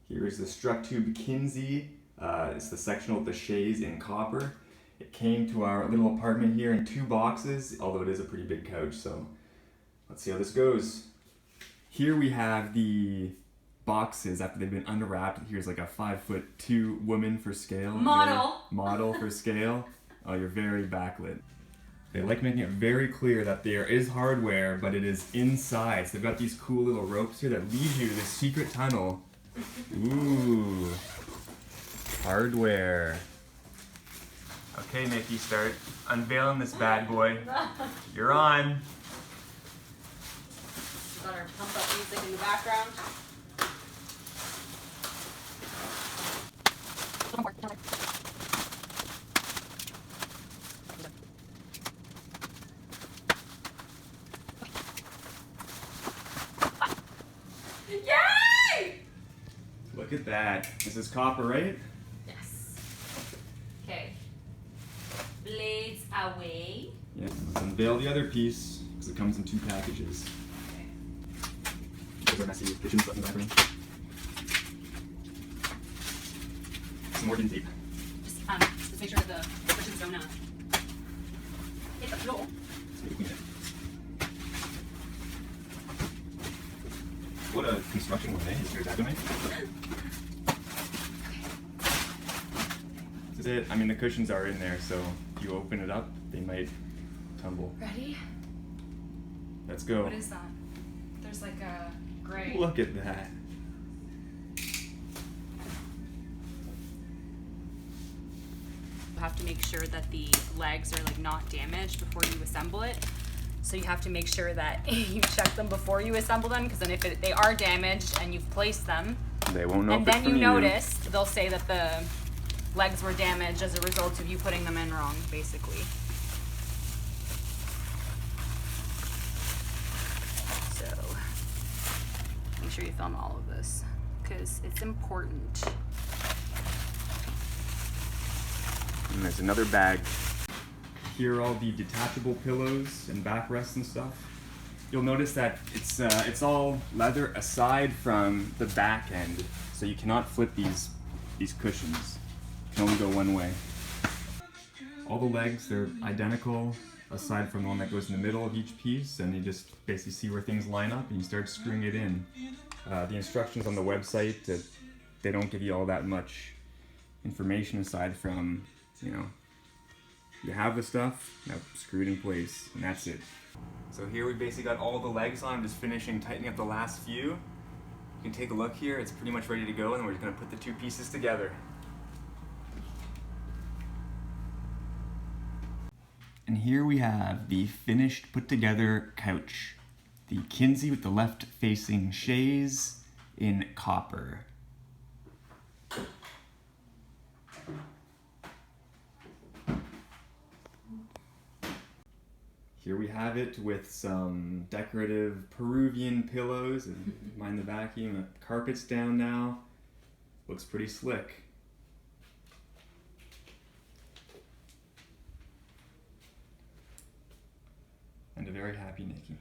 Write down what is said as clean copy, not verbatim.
Here is the Structube Kinsey. It's the sectional with the Chaise in copper. It came to our little apartment here in 2 boxes, although it is a pretty big couch, so let's see how this goes. Here we have the boxes after they've been unwrapped. Here's like a 5'2" woman for scale. Model for scale. Oh, you're very backlit. They like making it very clear that there is hardware, but it is inside. So they've got these cool little ropes here that lead you to this secret tunnel. Ooh, hardware. Okay, Nikki, start unveiling this bad boy. You're on. Got our pump up music in the background. Yay! Look at that. This is copper, right? Yes. Okay. Blades away. Yeah. Let's unveil the other piece because it comes in 2 packages. Okay. There's our messy kitchen stuff in the background. Some more tape. Just make sure that the cushions don't hit the floor. Let's make it clean it. What a construction one, eh? Is your dad doing? This is it. I mean, the cushions are in there, so if you open it up, they might tumble. Ready? Let's go. What is that? There's like a gray. Look at that. You have to make sure that the legs are like not damaged before you assemble it. So you have to make sure that you check them before you assemble them, because then if they are damaged and you've placed them, They won't know. and if it's then from you notice, they'll say that the legs were damaged as a result of you putting them in wrong, basically. So make sure you film all of this, because it's important. And there's another bag. Here are all the detachable pillows and backrests and stuff. You'll notice that it's all leather aside from the back end, so you cannot flip these cushions. You can only go one way. All the legs, they're identical aside from the one that goes in the middle of each piece, and you just basically see where things line up and you start screwing it in. The instructions on the website, they don't give you all that much information aside from, you know, you have the stuff, now screw it in place, and that's it. So here we basically got all the legs on. I'm just finishing tightening up the last few. You can take a look here, it's pretty much ready to go, and we're just gonna put the 2 pieces together. And here we have the finished, put together couch. The Kinsey with the left facing Chaise in copper. Here we have it with some decorative Peruvian pillows, and mind the vacuum. The carpet's down now. Looks pretty slick. And a very happy Nikki.